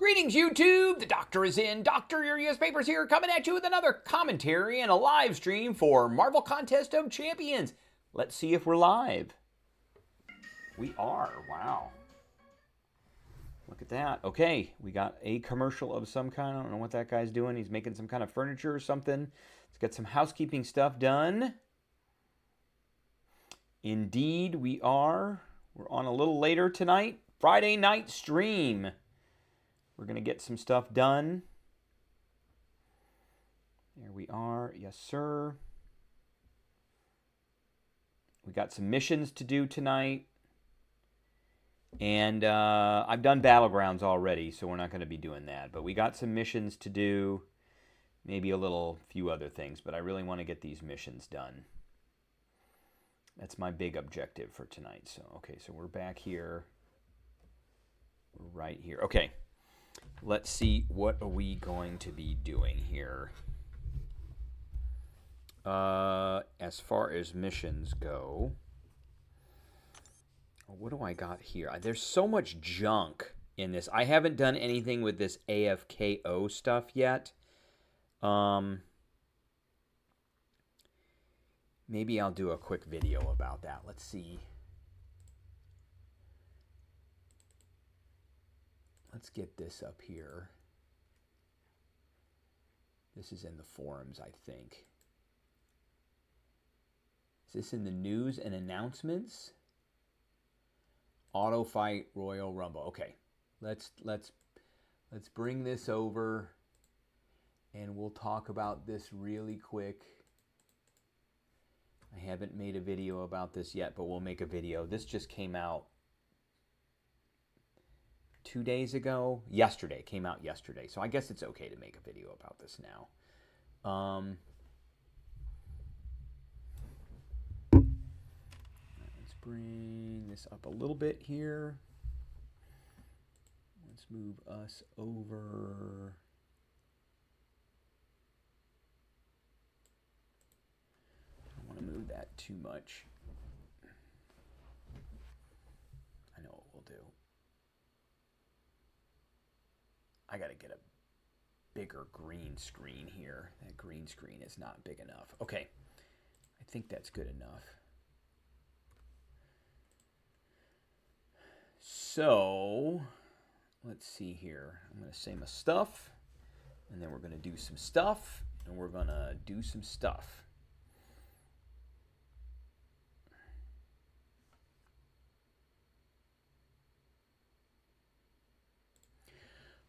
Greetings, YouTube! The doctor is in. Dr. Your US Papers here, coming at you with another commentary and a live stream for Marvel Contest of Champions. Let's see if we're live. We are. Wow. Look at that. Okay, we got a commercial of some kind. I don't know what that guy's doing. He's making some kind of furniture or something. Let's get some housekeeping stuff done. Indeed, we are. We're on a little later tonight. Friday night stream. We're going to get some stuff done. There we are. Yes, sir. We got some missions to do tonight. And I've done Battlegrounds already, so we're not going to be doing that. But we got some missions to do. Maybe a few other things. But I really want to get these missions done. That's my big objective for tonight. So, okay, so we're back here. We're right here. Okay. Let's see, what are we going to be doing here? As far as missions go, what do I got here? There's so much junk in this. I haven't done anything with this AFKO stuff yet. Maybe I'll do a quick video about that. Let's see. Let's get this up here. This is in the forums, I think. Is this in the news and announcements? Auto Fight Royal Rumble. Okay, let's bring this over, and we'll talk about this really quick. I haven't made a video about this yet, but we'll make a video. This just came out 2 days ago. Yesterday. Came out yesterday. So I guess it's okay to make a video about this now. Let's bring this up a little bit here. Let's move us over. I don't want to move that too much. I know what we'll do. I got to get a bigger green screen here. That green screen is not big enough. Okay, I think that's good enough. So, let's see here. I'm going to say my stuff, and then we're going to do some stuff, and we're going to do some stuff.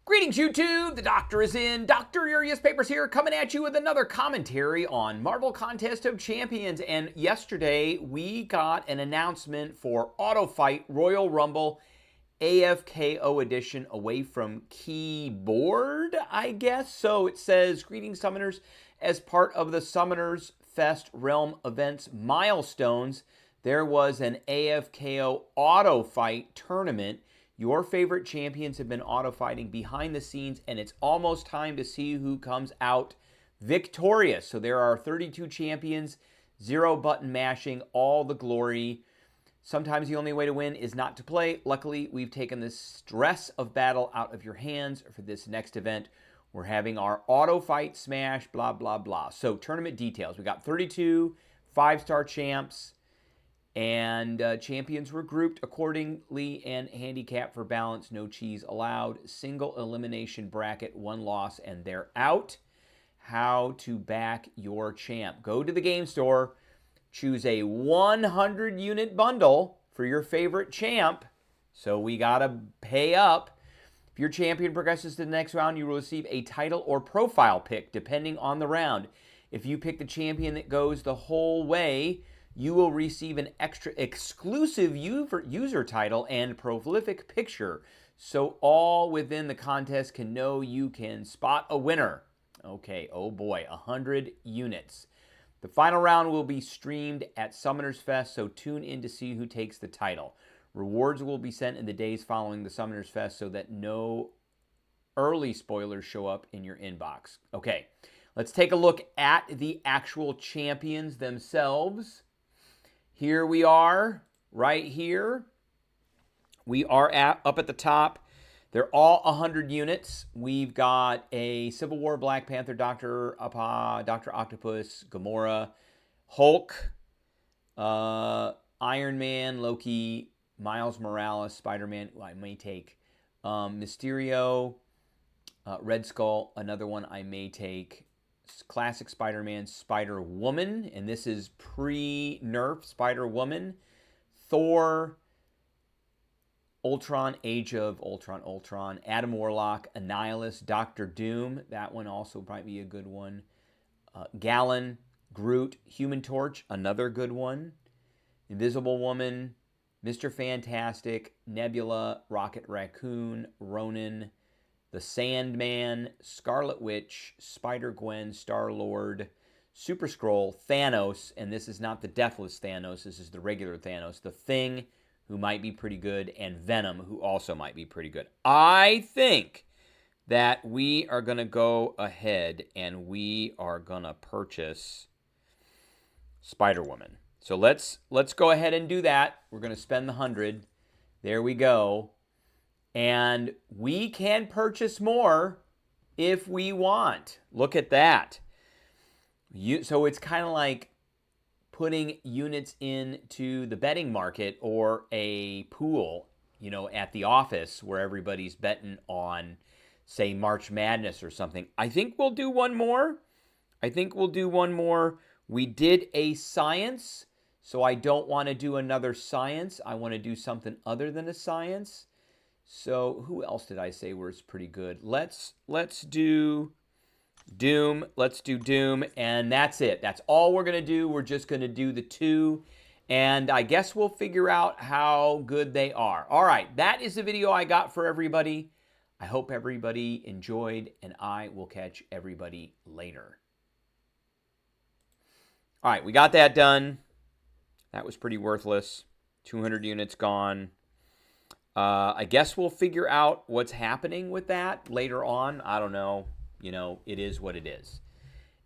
Greetings, YouTube! The doctor is in. Dr. Your US Papers here, coming at you with another commentary on Marvel Contest of Champions. And yesterday, we got an announcement for Auto Fight Royal Rumble AFKO edition away from keyboard, I guess. So it says, greetings, Summoners. As part of the Summoners Fest Realm Events milestones, there was an AFKO Auto Fight tournament. Your favorite champions have been auto-fighting behind the scenes, and it's almost time to see who comes out victorious. So there are 32 champions, 0 button mashing, all the glory. Sometimes the only way to win is not to play. Luckily, we've taken the stress of battle out of your hands for this next event. We're having our auto-fight smash, blah, blah, blah. So tournament details. We got 32 5-star champs. And champions were grouped accordingly and handicapped for balance. No cheese allowed. Single elimination bracket, 1 loss, and they're out. How to back your champ. Go to the game store. Choose a 100-unit bundle for your favorite champ. So we got to pay up. If your champion progresses to the next round, you will receive a title or profile pick, depending on the round. If you pick the champion that goes the whole way, you will receive an extra exclusive user title and prolific picture, so all within the contest can know you can spot a winner. Okay, oh boy, 100 units. The final round will be streamed at Summoners Fest, so tune in to see who takes the title. Rewards will be sent in the days following the Summoners Fest so that no early spoilers show up in your inbox. Okay, let's take a look at the actual champions themselves. Here we are, right here. We are up at the top. They're all 100 units. We've got a Civil War Black Panther, Dr. Octopus, Gamora, Hulk, Iron Man, Loki, Miles Morales, Spider-Man, I may take. Mysterio, Red Skull, another one I may take. Classic Spider-Man, Spider-Woman, and this is pre-nerf Spider-Woman. Thor, Ultron, Age of Ultron, Adam Warlock, Annihilus, Doctor Doom, that one also might be a good one. Gallon, Groot, Human Torch, another good one. Invisible Woman, Mr. Fantastic, Nebula, Rocket Raccoon, Ronan, the Sandman, Scarlet Witch, Spider-Gwen, Star-Lord, Super Skrull, Thanos, and this is not the Deathless Thanos, this is the regular Thanos, The Thing, who might be pretty good, and Venom, who also might be pretty good. I think that we are going to go ahead and we are going to purchase Spider-Woman. So let's go ahead and do that. We're going to spend the 100. There we go. And we can purchase more if we want. Look at that. So it's kind of like putting units into the betting market or a pool, you know, at the office where everybody's betting on, say, March Madness or something. I think we'll do one more. We did a science, so I don't want to do another science. I want to do something other than a science. So who else did I say was pretty good? Let's do Doom. Let's do Doom, and that's it. That's all we're going to do. We're just going to do the 2, and I guess we'll figure out how good they are. All right, that is the video I got for everybody. I hope everybody enjoyed, and I will catch everybody later. All right, we got that done. That was pretty worthless. 200 units gone. I guess we'll figure out what's happening with that later on. I don't know. You know, it is what it is.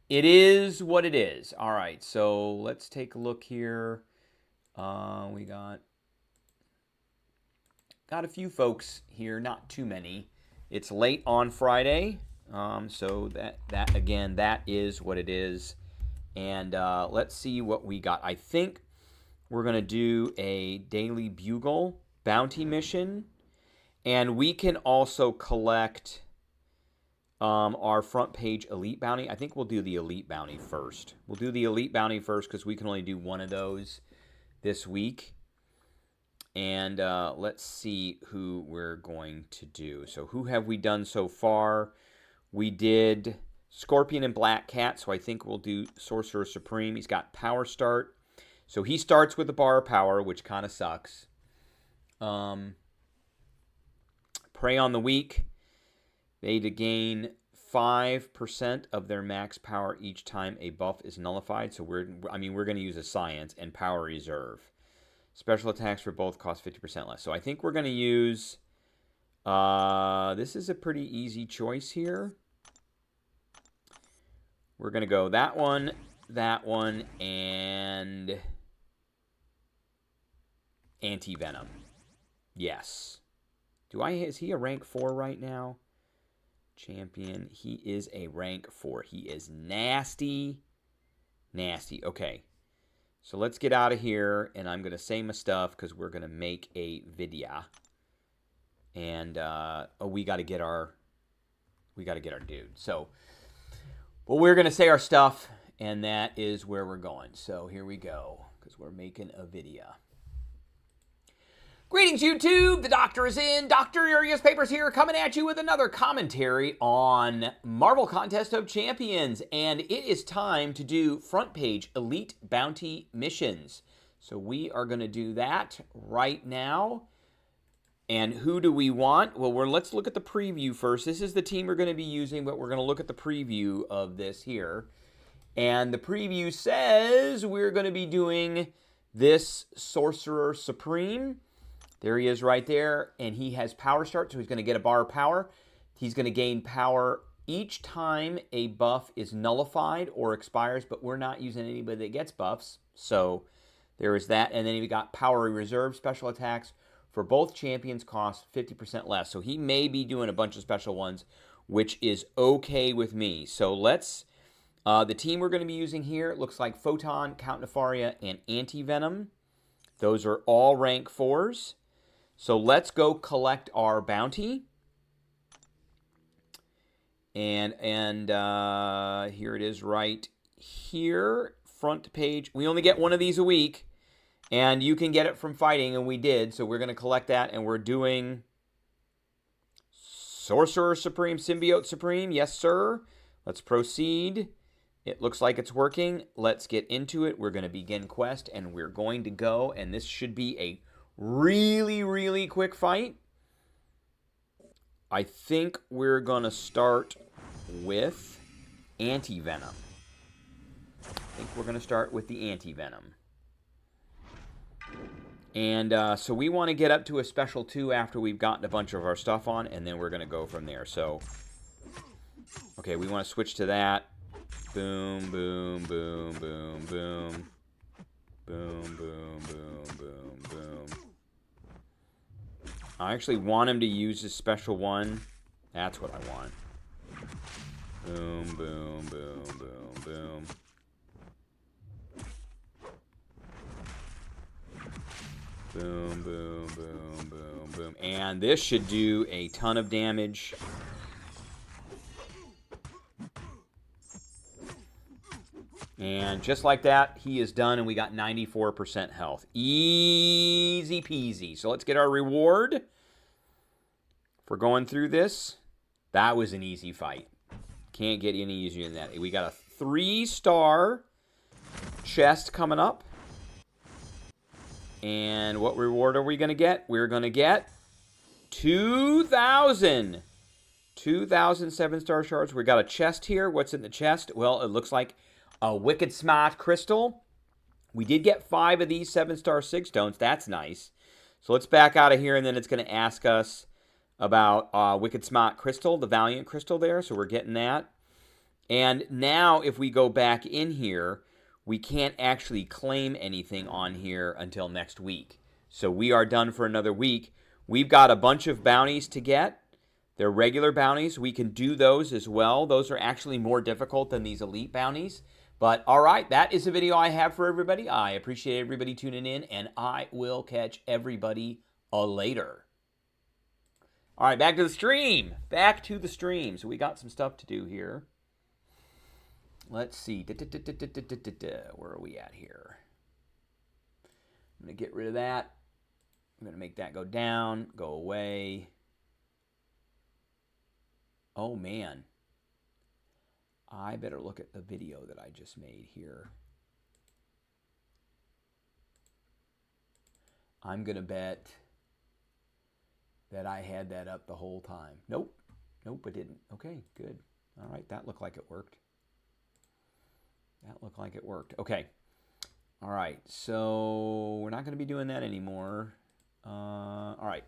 It is what it is. All right, so let's take a look here. We got a few folks here, not too many. It's late on Friday, so that again, that is what it is. And let's see what we got. I think we're going to do a Daily Bugle bounty mission, and we can also collect our front page elite bounty. I think we'll do the elite bounty first. We'll do the elite bounty first because we can only do one of those this week. And let's see who we're going to do. So who have we done so far? We did Scorpion and Black Cat, so I think we'll do Sorcerer Supreme. He's got Power Start. So he starts with a bar of power, which kind of sucks. Prey on the Weak. They gain 5% of their max power each time a buff is nullified. So we're going to use a science and power reserve. Special attacks for both cost 50% less. So I think we're going to use, this is a pretty easy choice here. We're going to go that one, and Anti-Venom. Yes. Is he a rank 4 right now? Champion. He is a rank 4. He is nasty. Nasty. Okay. So let's get out of here, and I'm going to say my stuff because we're going to make a video. And we got to get our dude. So, well, we're going to say our stuff, and that is where we're going. So here we go, because we're making a video. Greetings, YouTube. The doctor is in. Dr. Urias Papers here, coming at you with another commentary on Marvel Contest of Champions. And it is time to do front page elite bounty missions. So we are going to do that right now. And who do we want? Well, let's look at the preview first. This is the team we're going to be using, but we're going to look at the preview of this here. And the preview says we're going to be doing this Sorcerer Supreme. There he is right there, and he has Power Start, so he's going to get a bar of power. He's going to gain power each time a buff is nullified or expires, but we're not using anybody that gets buffs, so there is that. And then we got Power Reserve special attacks for both champions cost 50% less. So he may be doing a bunch of special ones, which is okay with me. So let's, the team we're going to be using here, looks like Photon, Count Nefaria, and Anti-Venom. Those are all rank 4s. So let's go collect our bounty. And here it is right here, front page. We only get one of these a week. And you can get it from fighting, and we did. So we're going to collect that, and we're doing Sorcerer Supreme, Symbiote Supreme. Yes, sir. Let's proceed. It looks like it's working. Let's get into it. We're going to begin quest, and we're going to go. And this should be a really, really quick fight. I think we're going to start with Anti-Venom. I think we're going to start with the Anti-Venom. And so we want to get up to a special 2 after we've gotten a bunch of our stuff on, and then we're going to go from there. So, okay, we want to switch to that. Boom, boom, boom, boom, boom. Boom, boom, boom, boom, boom. I actually want him to use his special one. That's what I want. Boom, boom, boom, boom, boom. Boom, boom, boom, boom, boom. And this should do a ton of damage. And just like that, he is done, and we got 94% health. Easy peasy. So let's get our reward for going through this. That was an easy fight. Can't get any easier than that. We got a 3-star chest coming up. And what reward are we going to get? We're going to get 2,000 7-star shards. We got a chest here. What's in the chest? Well, it looks like a Wicked Smart crystal. We did get 5 of these 7-star Sig Stones. That's nice. So let's back out of here, and then it's going to ask us about Wicked Smart crystal, the Valiant crystal there. So we're getting that. And now if we go back in here, we can't actually claim anything on here until next week. So we are done for another week. We've got a bunch of bounties to get. They're regular bounties. We can do those as well. Those are actually more difficult than these elite bounties. But all right, that is the video I have for everybody. I appreciate everybody tuning in, and I will catch everybody later. All right, back to the stream. Back to the stream. So we got some stuff to do here. Let's see. Where are we at here? I'm going to get rid of that. I'm going to make that go down, go away. Oh, man. I better look at the video that I just made here. I'm going to bet that I had that up the whole time. Nope. Nope, I didn't. Okay, good. All right, that looked like it worked. That looked like it worked. Okay. All right, so we're not going to be doing that anymore. All right.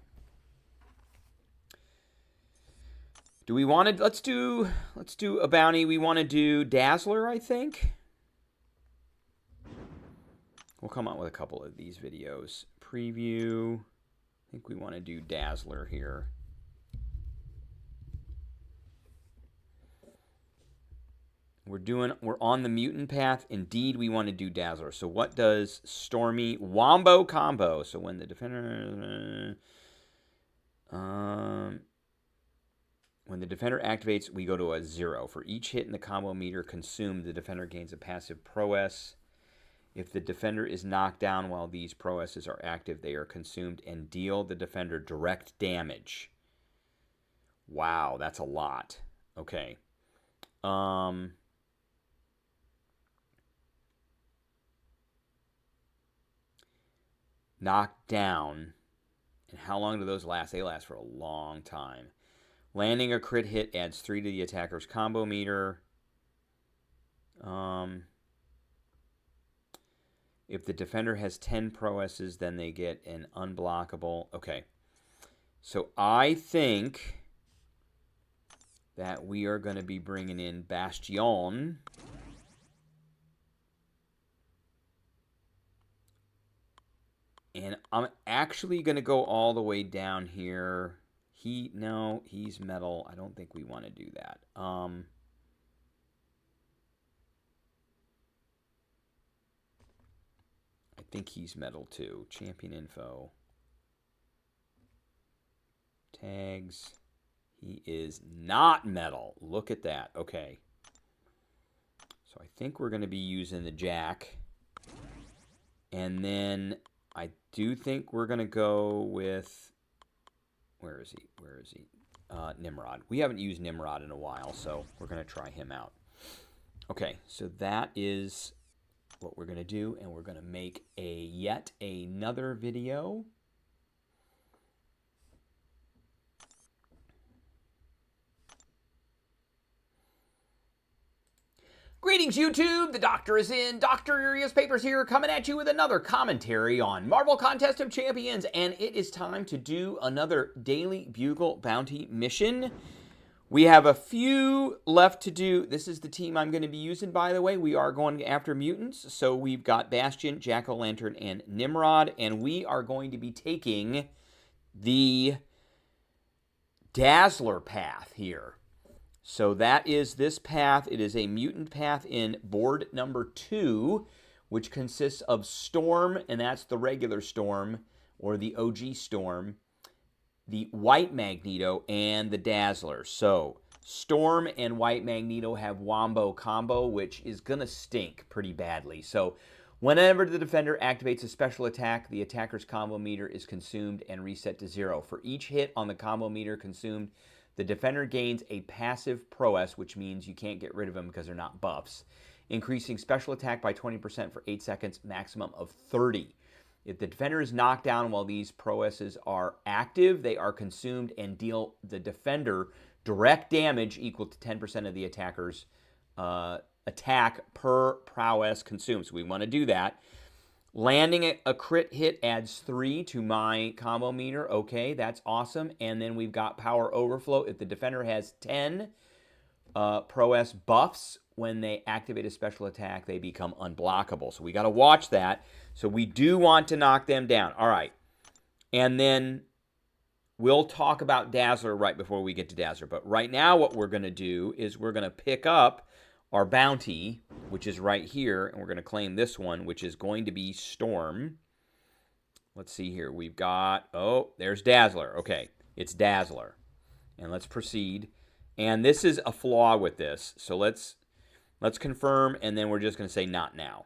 Do we want to, let's do a bounty. We want to do Dazzler, I think. We'll come out with a couple of these videos. Preview. I think we want to do Dazzler here. We're on the mutant path. Indeed, we want to do Dazzler. So what does Stormy Wombo combo? So when the defender activates, we go to a 0. For each hit in the combo meter consumed, the defender gains a passive prowess. If the defender is knocked down while these prowesses are active, they are consumed and deal the defender direct damage. Wow, that's a lot. Okay. Knocked down. And how long do those last? They last for a long time. Landing a crit hit adds 3 to the attacker's combo meter. If the defender has 10 prowesses, then they get an unblockable. Okay. So I think that we are going to be bringing in Bastion. And I'm actually going to go all the way down here. No, he's metal. I don't think we want to do that. I think he's metal too. Champion info. Tags. He is not metal. Look at that. Okay. So I think we're going to be using the Jack. And then I do think we're going to go with... Where is he? Where is he? Nimrod. We haven't used Nimrod in a while, so we're going to try him out. Okay, so that is what we're going to do, and we're going to make yet another video. Greetings, YouTube! The Doctor is in. Dr. Urias Papers here, coming at you with another commentary on Marvel Contest of Champions, and it is time to do another Daily Bugle Bounty mission. We have a few left to do. This is the team I'm going to be using, by the way. We are going after mutants, so we've got Bastion, Jack-O-Lantern, and Nimrod, and we are going to be taking the Dazzler path here. So that is this path. It is a mutant path in board number 2, which consists of Storm, and that's the regular Storm, or the OG Storm, the White Magneto, and the Dazzler. So Storm and White Magneto have Wombo combo, which is going to stink pretty badly. So whenever the defender activates a special attack, the attacker's combo meter is consumed and reset to 0. For each hit on the combo meter consumed, the defender gains a passive prowess, which means you can't get rid of them because they're not buffs, increasing special attack by 20% for 8 seconds, maximum of 30. If the defender is knocked down while these prowesses are active, they are consumed and deal the defender direct damage equal to 10% of the attacker's attack per prowess consumed. So we want to do that. Landing a crit hit adds 3 to my combo meter. Okay, that's awesome. And then we've got power overflow. If the defender has 10 prowess buffs, when they activate a special attack, they become unblockable. So we got to watch that. So we do want to knock them down. All right. And then we'll talk about Dazzler right before we get to Dazzler. But right now what we're going to do is we're going to pick up our bounty, which is right here, and we're going to claim this one, which is going to be Storm. Let's see here. We've got, oh, there's Dazzler. Okay, it's Dazzler. And let's proceed. And this is a flaw with this. So let's confirm, and then we're just going to say not now.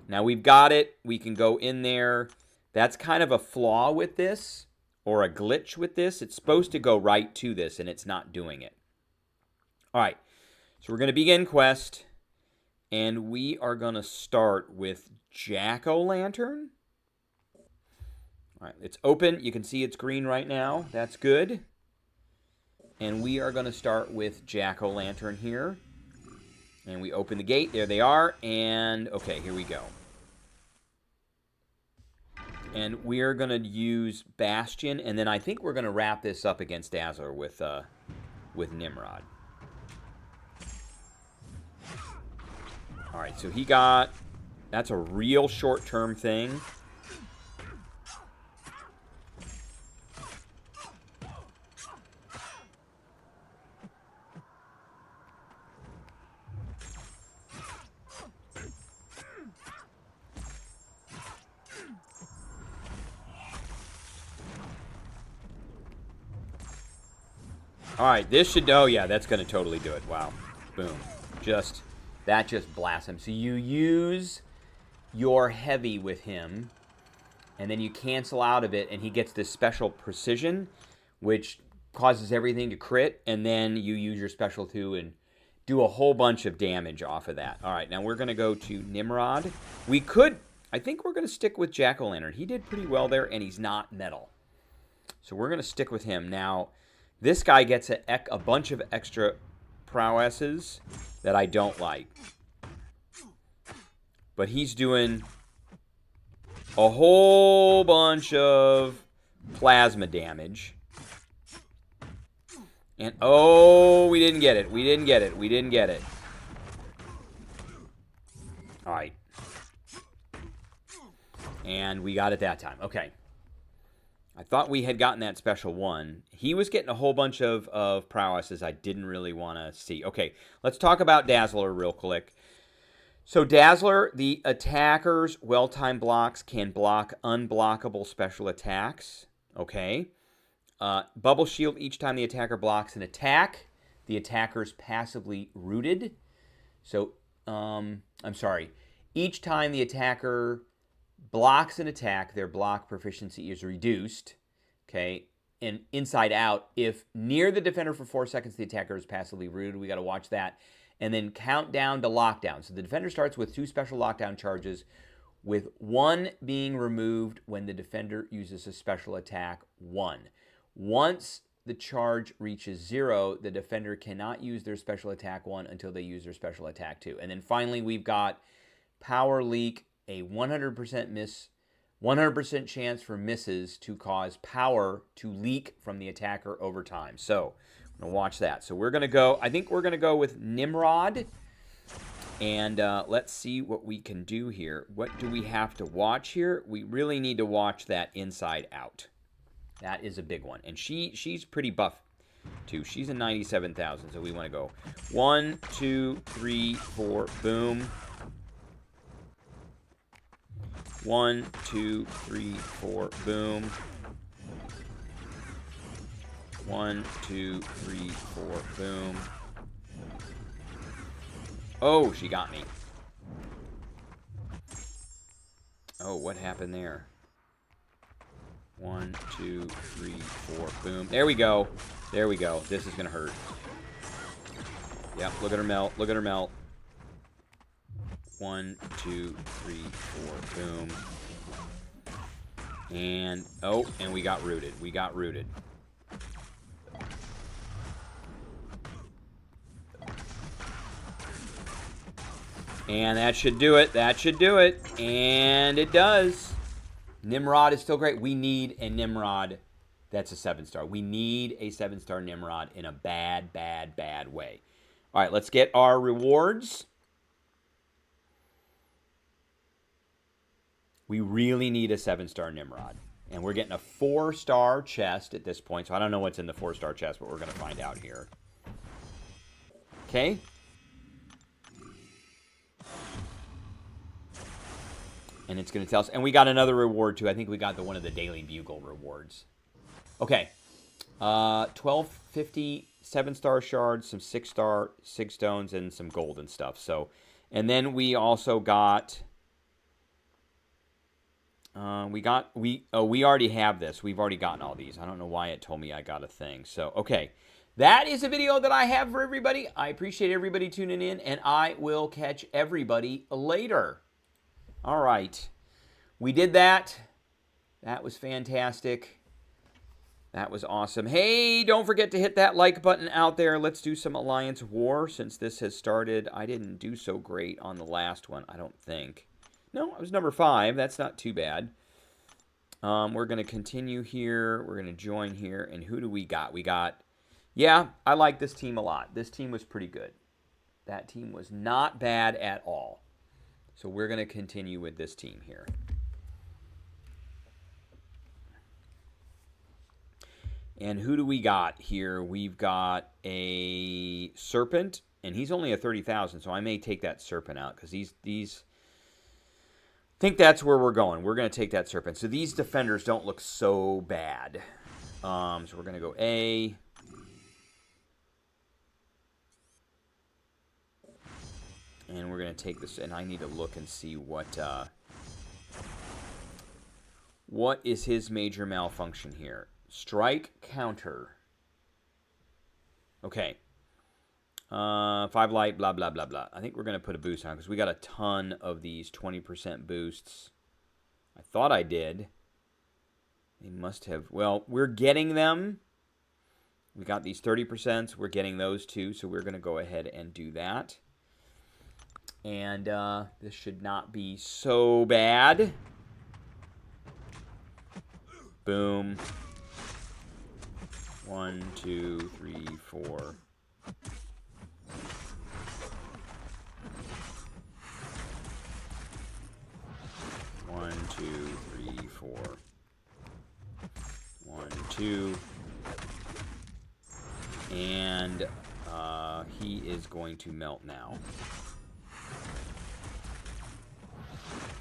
Now we've got it. We can go in there. That's kind of a flaw with this, or a glitch with this. It's supposed to go right to this, and it's not doing it. All right. So we're going to begin quest, and we are going to start with Jack-O-Lantern. All right, it's open. You can see it's green right now. That's good. And we are going to start with Jack-O-Lantern here. And we open the gate. There they are. And, okay, here we go. And we are going to use Bastion, and then I think we're going to wrap this up against Dazzler with Nimrod. All right, so he got, that's a real short-term thing. All right, this should, oh yeah, that's going to totally do it. Wow, boom, that just blasts him. So you use your heavy with him, and then you cancel out of it, and he gets this special precision, which causes everything to crit, and then you use your special 2 and do a whole bunch of damage off of that. All right, now we're going to go to Nimrod. We could, I think we're going to stick with Jack-O-Lantern. He did pretty well there, and he's not metal. So we're going to stick with him. Now, this guy gets a bunch of extra prowesses that I don't like. But he's doing a whole bunch of plasma damage. And, oh, we didn't get it. We didn't get it. We didn't get it. All right. And we got it that time. Okay. I thought we had gotten that special one. He was getting a whole bunch of prowesses I didn't really want to see. Okay, let's talk about Dazzler real quick. So Dazzler, the attacker's well-timed blocks can block unblockable special attacks. Okay. Bubble shield each time the attacker blocks an attack. The attacker's passively rooted. So, I'm sorry. Each time the attacker blocks an attack, their block proficiency is reduced. Okay. And inside out, if near the defender for 4 seconds, the attacker is passively rooted. We got to watch that. And then count down to lockdown. So the defender starts with 2 special lockdown charges, with 1 being removed when the defender uses a special attack 1. Once the charge reaches 0, the defender cannot use their special attack 1 until they use their special attack 2. And then finally, we've got Power Leak, a 100% chance for misses to cause power to leak from the attacker over time. So I'm going to watch that. So we're going to go, I think we're going to go with Nimrod. And let's see what we can do here. What do we have to watch here? We really need to watch that Inside Out. That is a big one. And she's pretty buff, too. She's a 97,000, so we want to go 1, 2, 3, 4, boom. 1, 2, 3, 4, boom. 1, 2, 3, 4, boom. Oh, she got me. Oh, what happened there? 1, 2, 3, 4, boom. There we go. There we go. This is going to hurt. Yep, look at her melt. Look at her melt. 1, 2, 3, 4, boom. And, oh, and we got rooted. We got rooted. And that should do it. That should do it. And it does. Nimrod is still great. We need a Nimrod that's a 7-star. We need a 7-star Nimrod in a bad, bad, bad way. All right, let's get our rewards. We really need a 7-star Nimrod. And we're getting a 4-star chest at this point. So I don't know what's in the 4-star chest, but we're going to find out here. Okay. And it's going to tell us. And we got another reward, too. I think we got one of the Daily Bugle rewards. Okay. 1250 7-star shards, some 6-star sig stones, and some gold and stuff. So, and then we also got... we already have this. We've already gotten all these. I don't know why it told me I got a thing. So, okay. That is a video that I have for everybody. I appreciate everybody tuning in, and I will catch everybody later. All right. We did that. That was fantastic. That was awesome. Hey, don't forget to hit that like button out there. Let's do some Alliance War since this has started. I didn't do so great on the last one, I don't think. No, I was number 5. That's not too bad. We're going to continue here. We're going to join here. And who do we got? We got... Yeah, I like this team a lot. This team was pretty good. That team was not bad at all. So we're going to continue with this team here. And who do we got here? We've got a Serpent. And he's only a 30,000, so I may take that Serpent out. Because these... I think that's where we're going. We're going to take that Serpent. So these defenders don't look so bad. So we're going to go A. And we're going to take this. And I need to look and see what is his major malfunction here. Strike counter. Okay. 5 light, blah, blah, blah, blah. I think we're going to put a boost on because we got a ton of these 20% boosts. I thought I did. They must have. Well, we're getting them. We got these 30%. We're getting those too, so we're going to go ahead and do that. And this should not be so bad. Boom. 1, 2, 3, 4. 1, 2, 2. And he is going to melt now.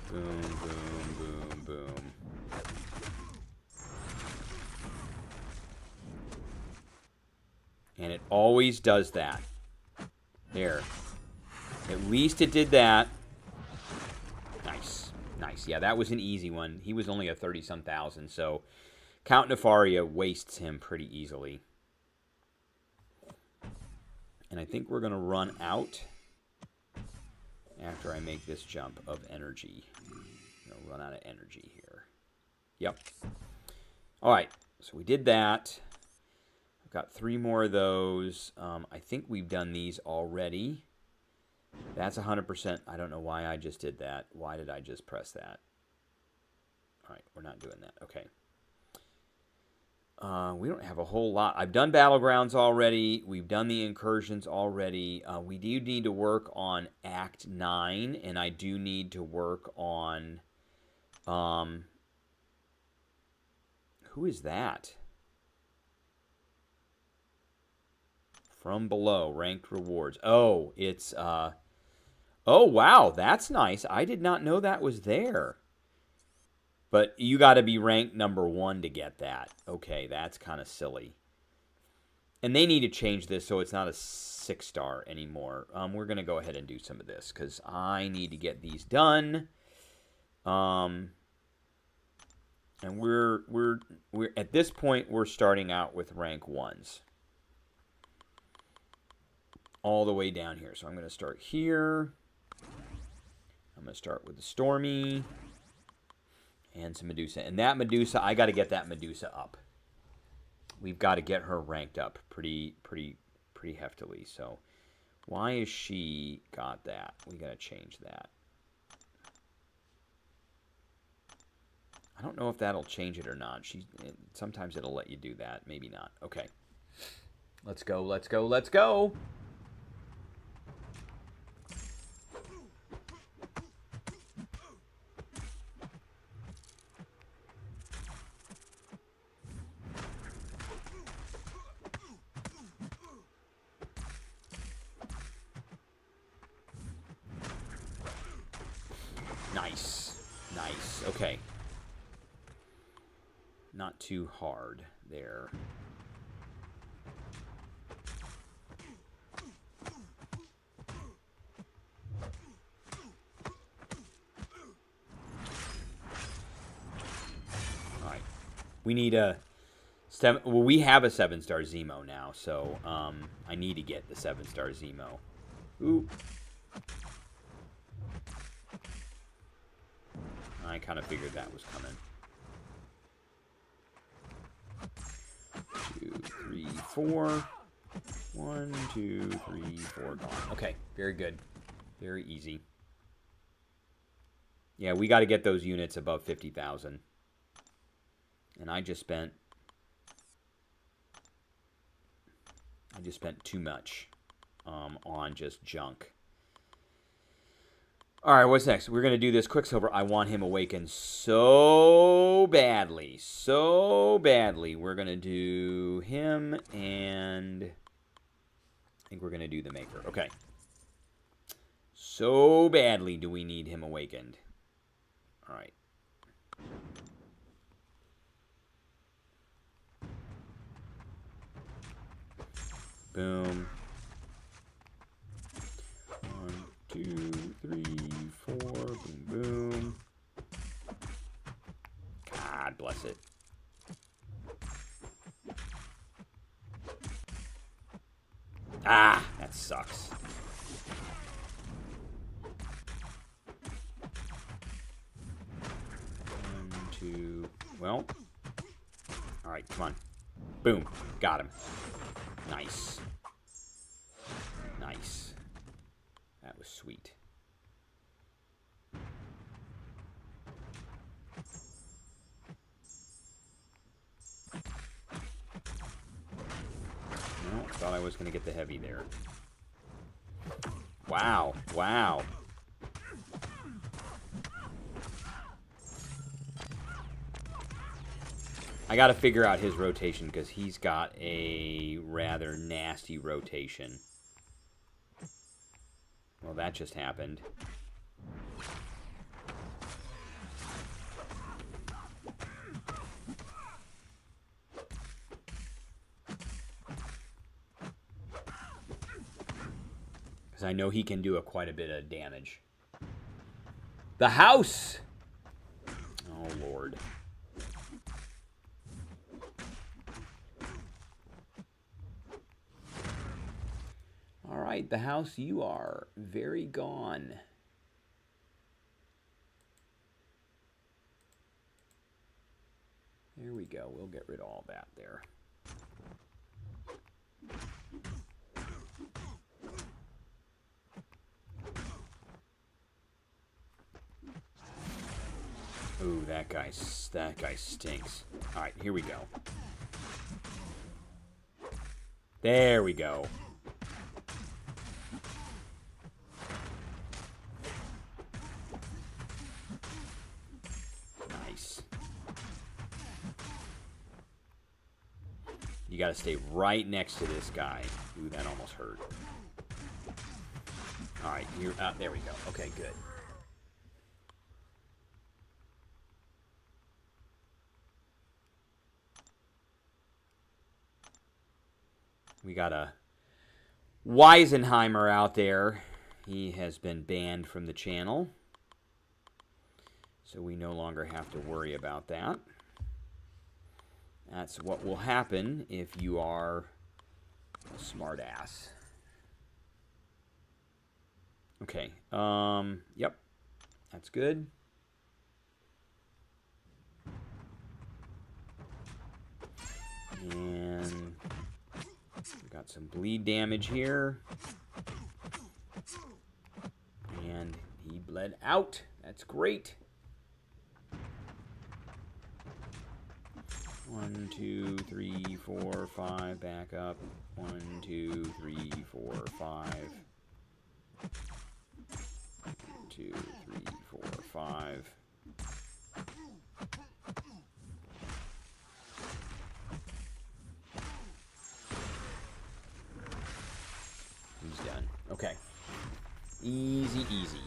Boom, boom, boom, boom. And it always does that. There. At least it did that. Nice. Nice. Yeah, that was an easy one. He was only a 30-some thousand, so Count Nefaria wastes him pretty easily. And I think we're going to run out after I make this jump of energy. I'm going to run out of energy here. Yep. All right. So we did that. I've got 3 more of those. I think we've done these already. That's 100%. I don't know why I just did that. Why did I just press that? All right. We're not doing that. Okay. We don't have a whole lot. I've done Battlegrounds already. We've done the incursions already. We do need to work on Act 9, and I do need to work on... who is that? From below, ranked rewards. Oh, it's... oh, wow, that's nice. I did not know that was there. But you got to be ranked number 1 to get that. Okay, that's kind of silly. And they need to change this so it's not a 6-star anymore. We're going to go ahead and do some of this because I need to get these done. And we're at this point we're starting out with rank 1s. All the way down here. So I'm going to start here. I'm going to start with the Stormy. And some Medusa. And that Medusa, I got to get that Medusa up. We've got to get her ranked up pretty heftily. So why has she got that? We got to change that. I don't know if that'll change it or not. Sometimes it'll let you do that. Maybe not. Okay. Let's go, let's go, let's go. Nice. Nice. Okay. Not too hard there. All right. We need a... Well, we have a 7-star Zemo now, so I need to get the 7-star Zemo. Ooh. I kind of figured that was coming. 2, 3, 4. 1, 2, 3, 4. Gone. Okay, very good. Very easy. Yeah, we got to get those units above 50,000. And I just spent too much on just junk. All right, what's next? We're going to do this Quicksilver. I want him awakened so badly. So badly. We're going to do him, and I think we're going to do the Maker. Okay. So badly do we need him awakened. All right. Boom. 1, 2, 3, 4. Boom, boom. God bless it. Ah, that sucks. One, two. Well. All right, come on. Boom. Got him. Nice. Nice. That was sweet. No, thought I was going to get the heavy there. Wow. Wow. I got to figure out his rotation because he's got a rather nasty rotation. Well, that just happened. Because I know he can do quite a bit of damage. The house! Oh, Lord. All right, the house, you are very gone. There we go. We'll get rid of all that there. Ooh, that guy stinks. All right, here we go. There we go. Nice. You got to stay right next to this guy. Ooh, that almost hurt. All right, here. There we go. Okay, good. We got a Weisenheimer out there. He has been banned from the channel, so we no longer have to worry about that. That's what will happen if you are a smart ass. Okay. Yep. That's good. And we got some bleed damage here. And he bled out. That's great. 1, 2, 3, 4, 5. Back up. 1, 2, 3, 4, 5. 2, 3, 4, 5. He's done. Okay. Easy, easy.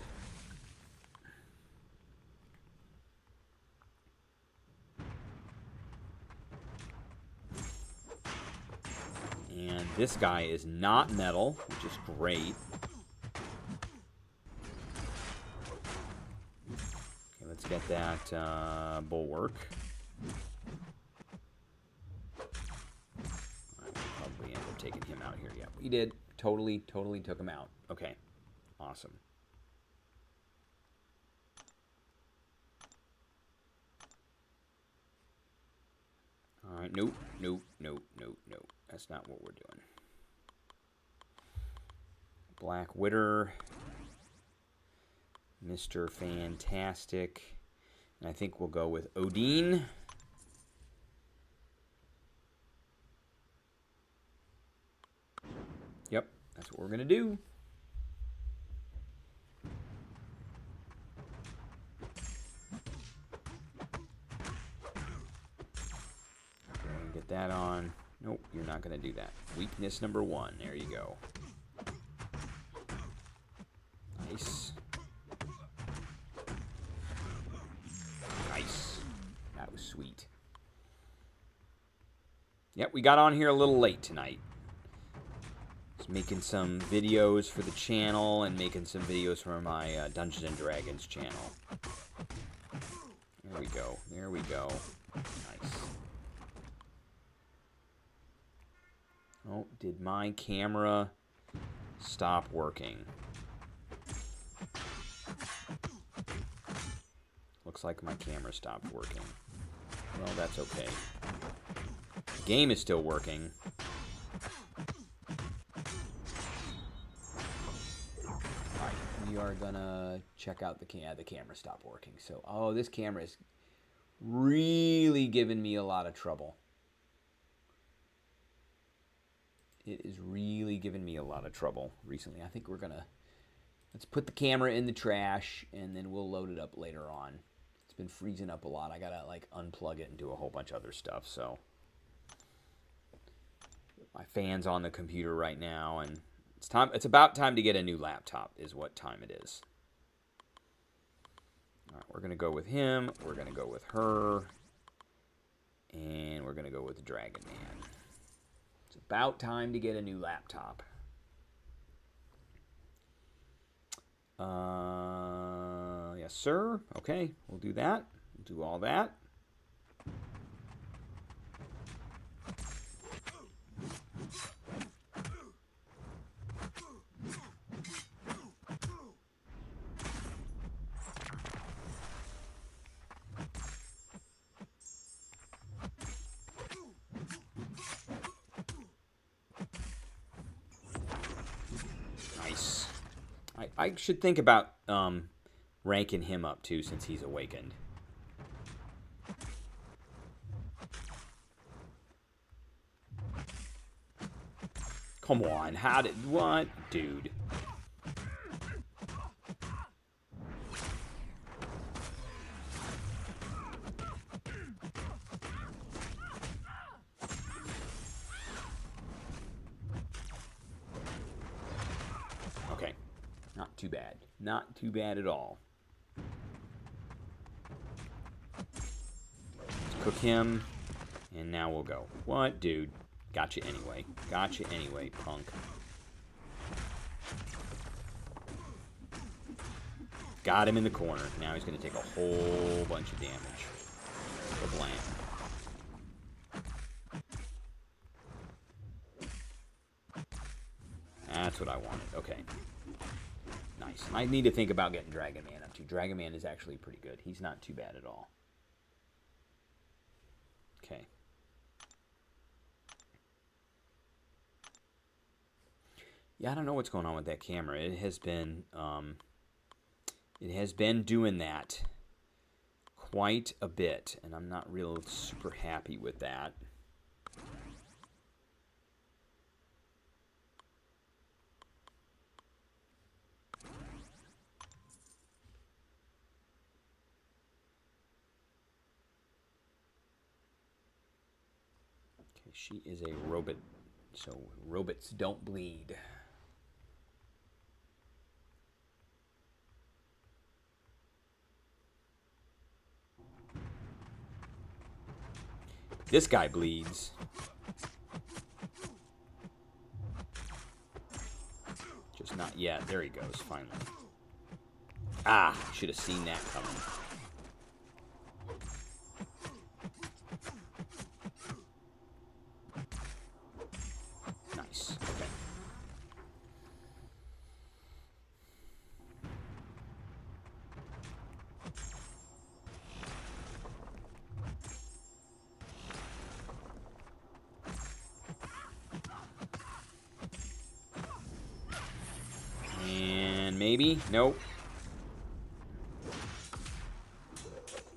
And this guy is not metal, which is great. Okay, let's get that bulwark. We'll probably end up taking him out here. Yeah, we did. Totally took him out. Okay, awesome. All right, nope. That's not what we're doing. Black Witter, Mr. Fantastic, and I think we'll go with Odin. Yep, that's what we're gonna do. Get that on. Nope, you're not going to do that. Weakness number 1. There you go. Nice. Nice. That was sweet. Yep, we got on here a little late tonight. Just making some videos for the channel and making some videos for my Dungeons & Dragons channel. There we go. There we go. Nice. Oh, did my camera stop working? Looks like my camera stopped working. Well, that's okay. The game is still working. Alright, we are gonna check out the camera stopped working. So, oh, this camera is really giving me a lot of trouble. It is really giving me a lot of trouble recently. I think let's put the camera in the trash, and then we'll load it up later on. It's been freezing up a lot. I gotta like unplug it and do a whole bunch of other stuff. So my fan's on the computer right now, and it's time. It's about time to get a new laptop. Is what time it is. All right, we're gonna go with him. We're gonna go with her, and we're gonna go with Dragon Man. It's about time to get a new laptop. Yes, sir. Okay, we'll do that. We'll do all that. Nice. I should think about ranking him up too, since he's awakened. Come on, how did what, dude? Okay, not too bad. Not too bad at all. Let's cook him, and now we'll go. What, dude? Gotcha anyway. Gotcha anyway, punk. Got him in the corner. Now he's going to take a whole bunch of damage. Kablam. That's what I wanted. Okay. Nice. I need to think about getting Dragon Man up too. Dragon Man is actually pretty good. He's not too bad at all. Okay. Yeah, I don't know what's going on with that camera. It has been doing that quite a bit, and I'm not real super happy with that. Okay, she is a robot, so robots don't bleed. This guy bleeds. Just not yet. There he goes, finally. Ah, should have seen that coming. Nice. Okay. Maybe? Nope.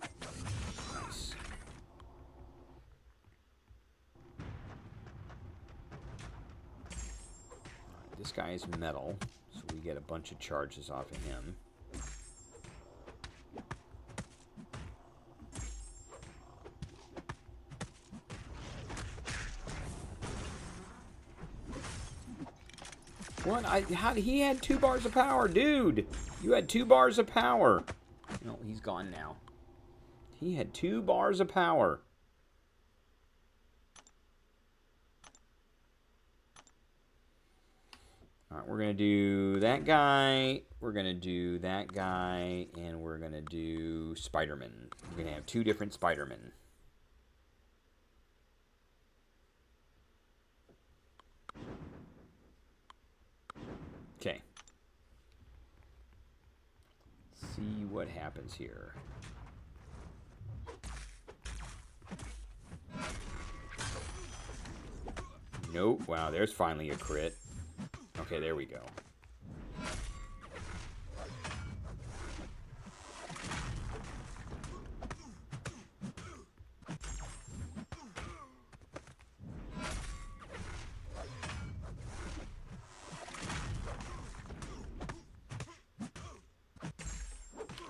Nice. Right, this guy is metal, so we get a bunch of charges off of him. What? He had 2 bars of power, dude. You had 2 bars of power. No, he's gone now. He had 2 bars of power. All right, we're gonna do that guy. We're gonna do that guy, and we're gonna do Spider-Man. We're gonna have 2 different Spider-Men. Okay. See what happens here. Nope. Wow, there's finally a crit. Okay, there we go.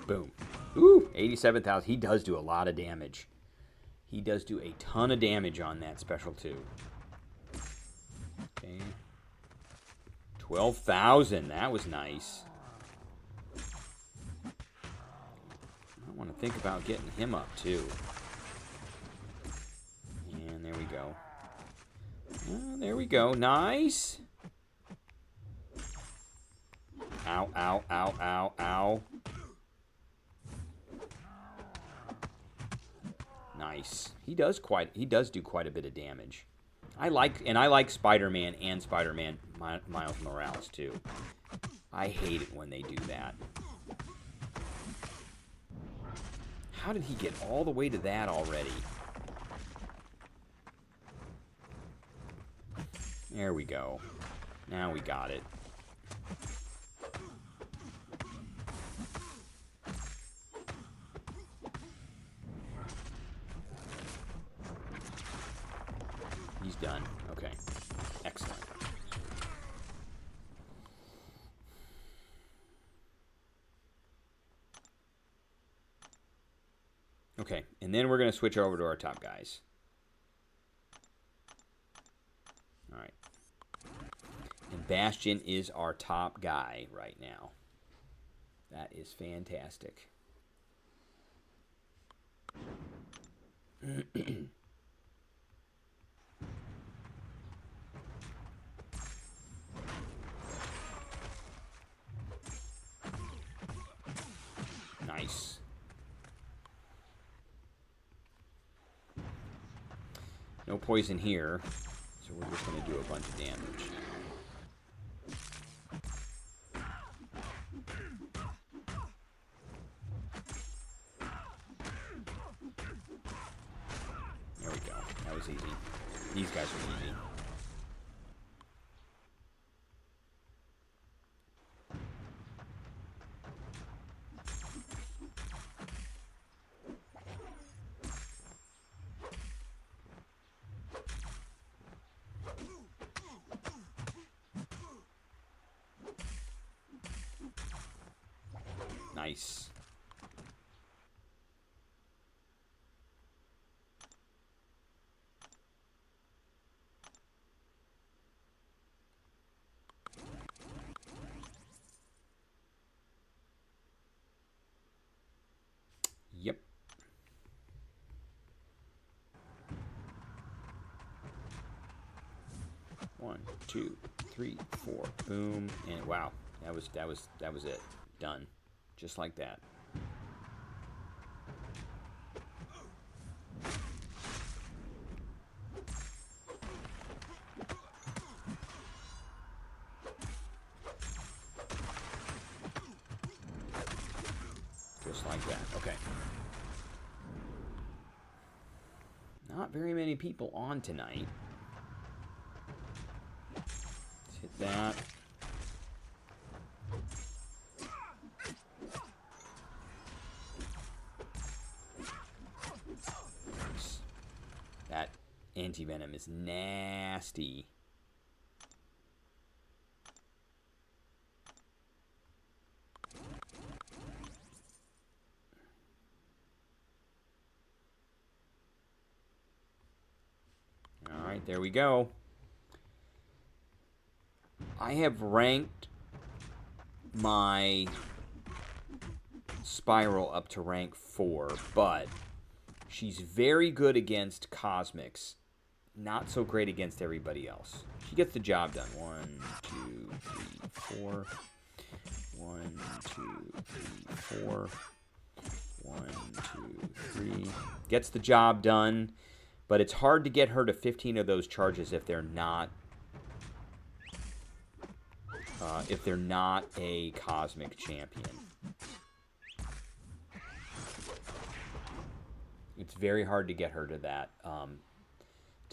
Boom. Ooh, 87,000. He does do a lot of damage. He does do a ton of damage on that special too. Okay. 12,000. That was nice. I want to think about getting him up too. And there we go. There we go. Nice. Ow, ow, ow, ow, ow. Nice. He does do quite a bit of damage. I like Spider-Man and Spider-Man Miles Morales too. I hate it when they do that. How did he get all the way to that already? There we go. Now we got it. He's done. Okay. Excellent. Okay, and then we're going to switch over to our top guys. All right. And Bastion is our top guy right now. That is fantastic. Nice. No poison here, so we're just going to do a bunch of damage. There we go. That was easy. These guys are easy. Nice. Yep. One, two, three, four. Boom. And wow. That was it. Done. Just like that. Just like that. Okay. Not very many people on tonight. Let's hit that. That anti-venom is nasty. All right, there we go. I have ranked my Spiral up to rank 4, but she's very good against Cosmics. Not so great against everybody else. She gets the job done. 1, 2, 3, 4. 1, 2, 3, 4. 1, 2, 3. Gets the job done, but it's hard to get her to 15 of those charges if they're not a Cosmic champion. It's very hard to get her to that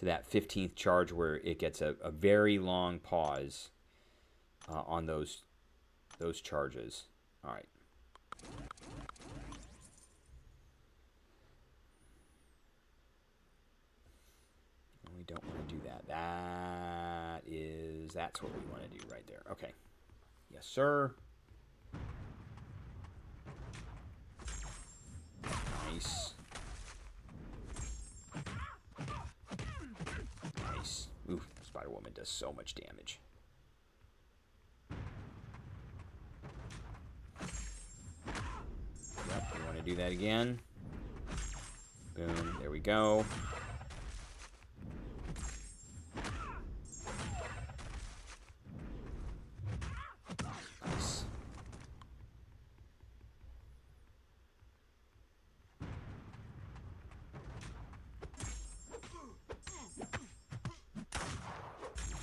15th charge where it gets a very long pause on those charges. All right. We don't want to do that. That's what we want to do right there. Okay. Yes, sir. Nice. Nice. Ooh, Spider-Woman does so much damage. Yep, we want to do that again. Boom, there we go. Nice.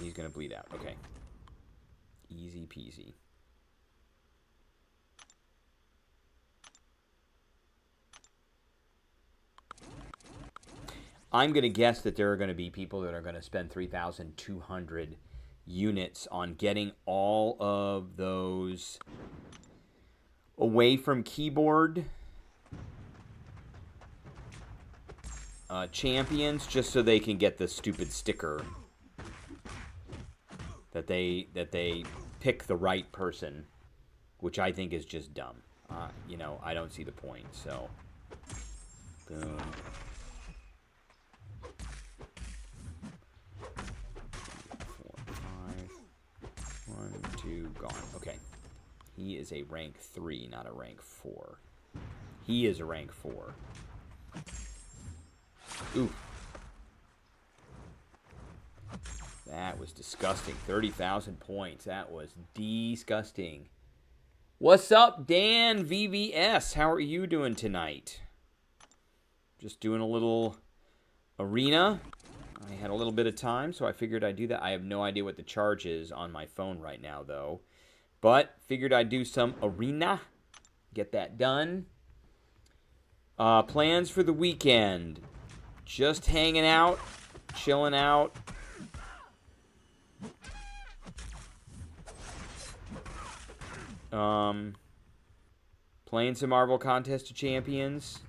He's gonna bleed out. Okay. Easy peasy. I'm going to guess that there are going to be people that are going to spend 3,200 units on getting all of those away from keyboard champions just so they can get the stupid sticker that they pick the right person, which I think is just dumb. You know, I don't see the point. So, boom. 1, 2, gone. Okay. He is a rank 3, not a rank 4. He is a rank 4. Ooh. That was disgusting. 30,000 points. That was disgusting. What's up, Dan VVS? How are you doing tonight? Just doing a little arena. I had a little bit of time, so I figured I'd do that. I have no idea what the charge is on my phone right now, though. But figured I'd do some arena. Get that done. Plans for the weekend. Just hanging out. Chilling out. Playing some Marvel Contest of Champions.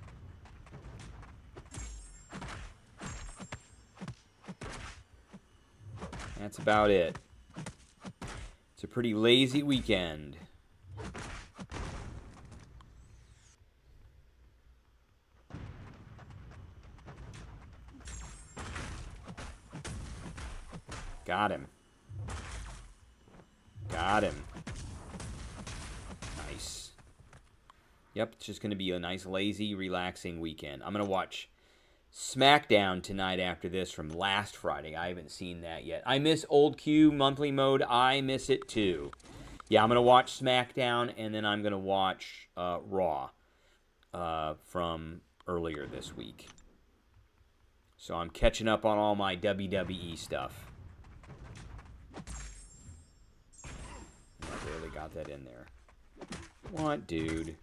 That's about it. It's a pretty lazy weekend. Got him. Got him. Nice. Yep, it's just going to be a nice, lazy, relaxing weekend. I'm going to watch SmackDown tonight after this from last Friday. I haven't seen that yet. I miss Old Q monthly mode. I miss it too. Yeah, I'm going to watch SmackDown, and then I'm going to watch Raw from earlier this week. So I'm catching up on all my WWE stuff. I barely got that in there. What, dude?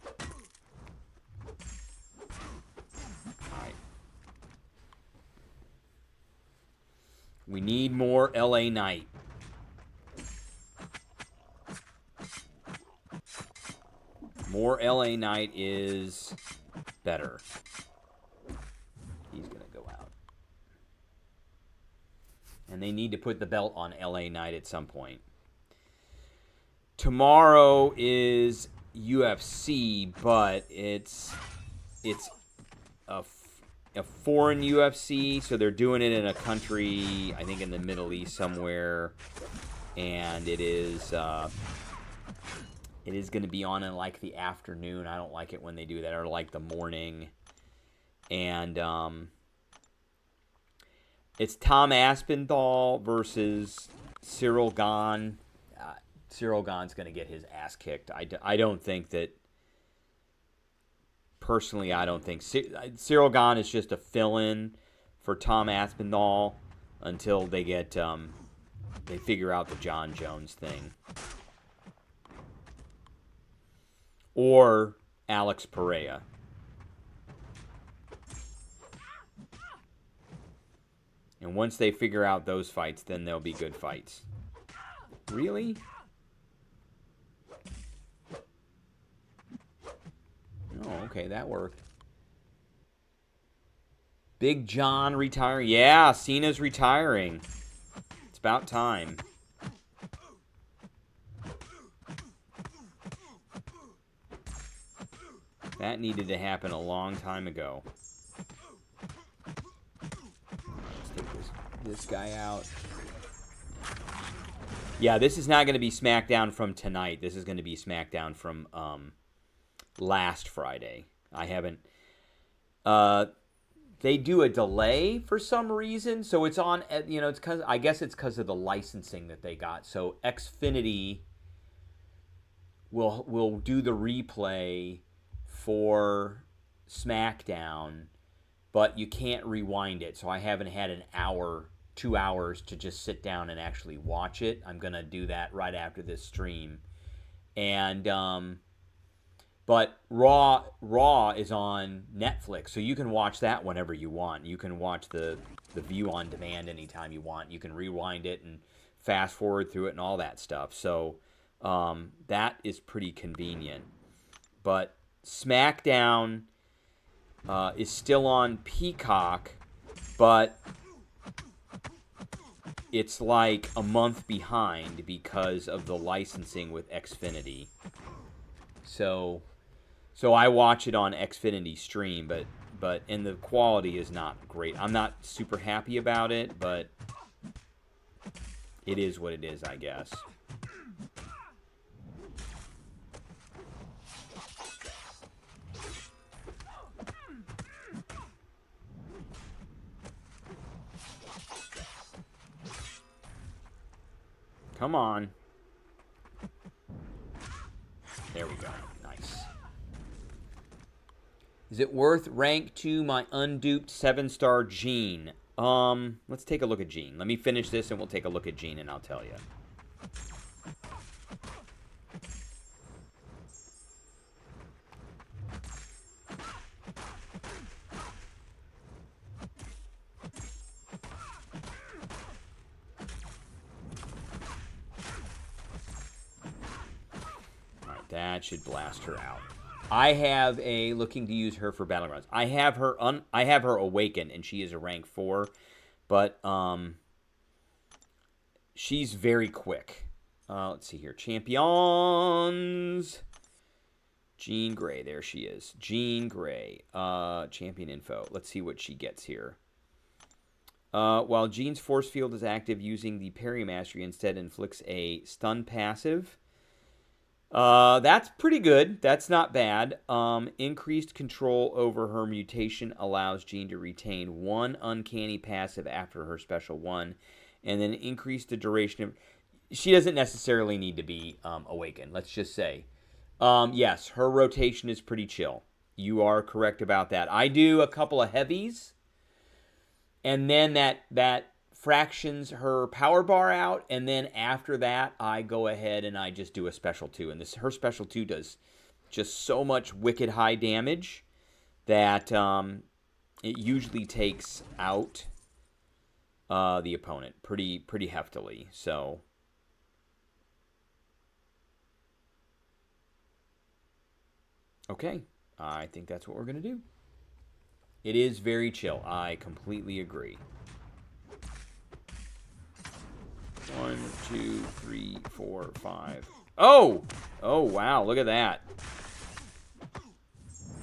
Alright. We need more LA Knight. More LA Knight is better. He's going to go out. And they need to put the belt on LA Knight at some point. Tomorrow is UFC, but it's a foreign UFC, so they're doing it in a country, I think in the Middle East somewhere, and it is going to be on in like the afternoon. I don't like it when they do that, or like the morning, and it's Tom Aspinall versus Cyril Gane. Cyril Gane's going to get his ass kicked. I don't think that... Personally, I don't think... Cyril Gane is just a fill-in for Tom Aspinall until they get... they figure out the John Jones thing. Or Alex Pereira. And once they figure out those fights, then they'll be good fights. Really? Oh, okay, that worked. Big John retiring. Yeah, Cena's retiring. It's about time. That needed to happen a long time ago. Let's take this guy out. Yeah, this is not going to be SmackDown from tonight. This is going to be SmackDown from last Friday. I haven't... they do a delay for some reason, so it's on, you know, it's because, I guess it's because of the licensing that they got. So Xfinity will do the replay for SmackDown, but you can't rewind it. So I haven't had an hour, 2 hours to just sit down and actually watch it. I'm gonna do that right after this stream, and but Raw is on Netflix, so you can watch that whenever you want. You can watch the view on demand anytime you want. You can rewind it and fast forward through it and all that stuff. So that is pretty convenient. But SmackDown is still on Peacock, but it's like a month behind because of the licensing with Xfinity. So I watch it on Xfinity Stream, but and the quality is not great. I'm not super happy about it, but it is what it is, I guess. Come on. There we go. Nice. Is it worth rank 2 my unduped 7-star Gene? Let's take a look at Gene. Let me finish this and we'll take a look at Gene and I'll tell you. That should blast her out. I have looking to use her for Battlegrounds. I have her awakened, and she is a rank 4, but she's very quick. Let's see here, champions. Jean Grey, there she is. Jean Grey, champion info. Let's see what she gets here. While Jean's force field is active, using the parry mastery instead inflicts a stun passive. That's pretty good. That's not bad. Increased control over her mutation allows Jean to retain 1 uncanny passive after her special 1, and then increase the duration of... She doesn't necessarily need to be awakened, let's just say. Yes, her rotation is pretty chill. You are correct about that. I do a couple of heavies, and then that fractions her power bar out, and then after that I go ahead and I just do a special 2, and her special 2 does just so much wicked high damage that it usually takes out the opponent pretty heftily. So okay, I think that's what we're gonna do. It is very chill. I completely agree. 1, 2, 3, 4, 5. Oh! Oh, wow. Look at that.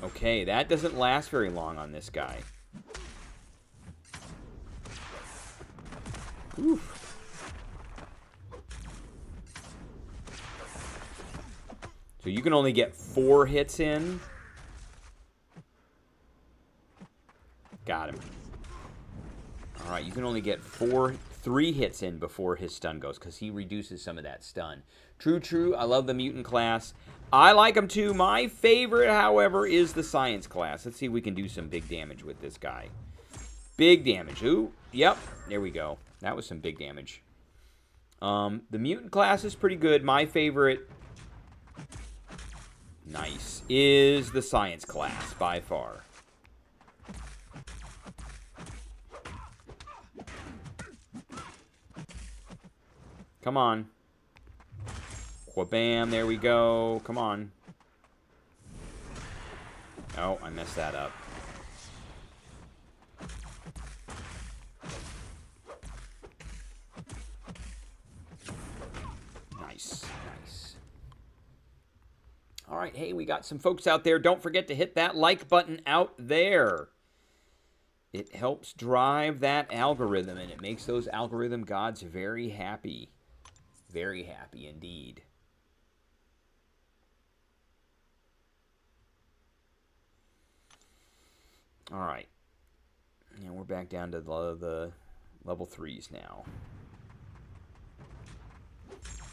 Okay, that doesn't last very long on this guy. Oof. So you can only get 4 hits in. Got him. Alright, you can only get 3 hits in before his stun goes, because he reduces some of that stun. True. I love the mutant class. I like him too. My favorite, however, is the science class. Let's see if we can do some big damage with this guy. Big damage. Ooh, yep. There we go. That was some big damage. The mutant class is pretty good. My favorite, nice, is the science class by far. Come on. Kabam, there we go. Come on. Oh, I messed that up. Nice. All right, hey, we got some folks out there. Don't forget to hit that like button out there. It helps drive that algorithm, and it makes those algorithm gods very happy. Very happy indeed. All right. And we're back down to the level 3s now.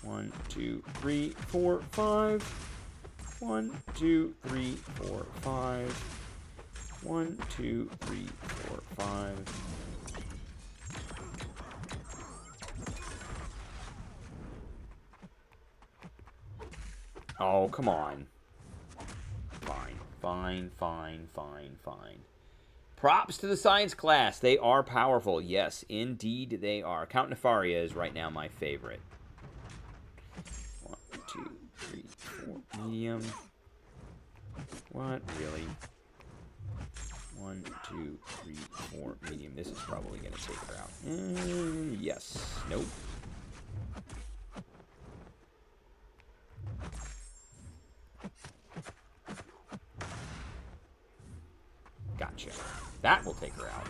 1, 2, 3, 4, 5. 1, 2, 3, 4, 5. 1, 2, 3, 4, 5. Oh, come on. Fine. Props to the science class. They are powerful. Yes, indeed they are. Count Nefaria is right now my favorite. 1, 2, 3, 4. Medium. What? Really? 1, 2, 3, 4. Medium. This is probably going to take her out. Yes. Nope. Gotcha. That will take her out.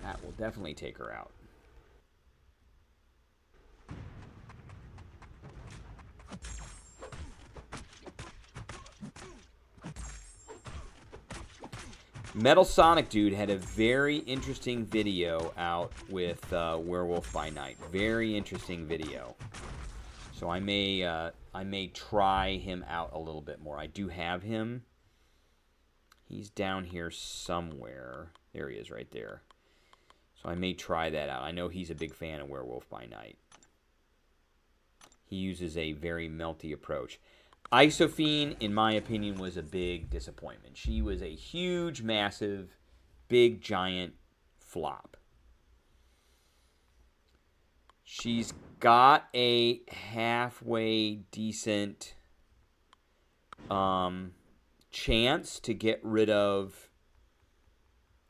That will definitely take her out. Metal Sonic Dude had a very interesting video out with Werewolf by Night. Very interesting video. So I may try him out a little bit more. I do have him. He's down here somewhere. There he is right there. So I may try that out. I know he's a big fan of Werewolf by Night. He uses a very melty approach. Isophene, in my opinion, was a big disappointment. She was a huge, massive, big, giant flop. She's got a halfway decent chance to get rid of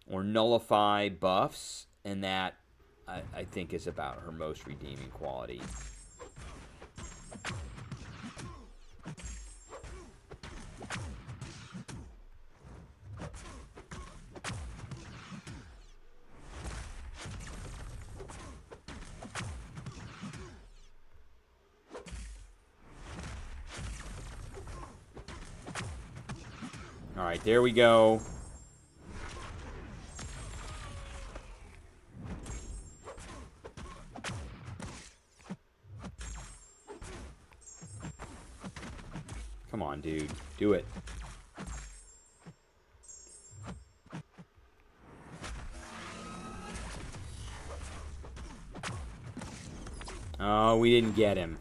or nullify buffs, and that I think is about her most redeeming quality. All right, there we go. Come on, dude. Do it. Oh, we didn't get him.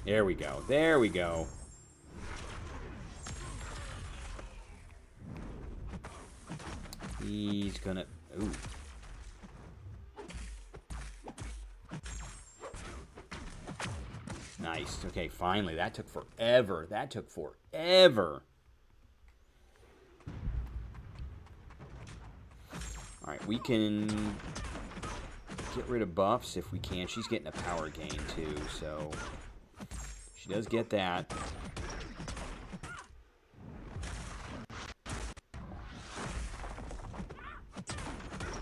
There we go. There we go. He's gonna... Ooh. Nice. Okay, finally. That took forever. That took forever. Alright, we can get rid of buffs if we can. She's getting a power gain too, so... She does get that.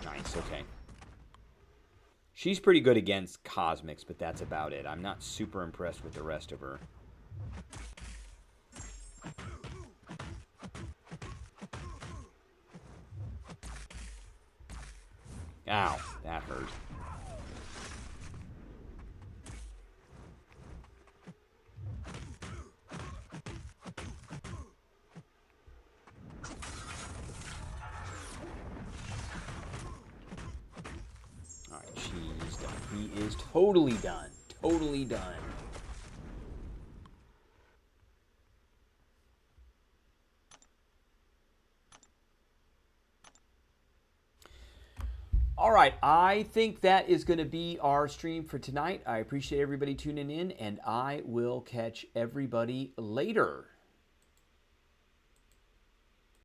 Nice, okay. She's pretty good against Cosmics, but that's about it. I'm not super impressed with the rest of her. Ow, that hurt. He is totally done. Totally done. right, I think that is going to be our stream for tonight. I appreciate everybody tuning in, and I will catch everybody later.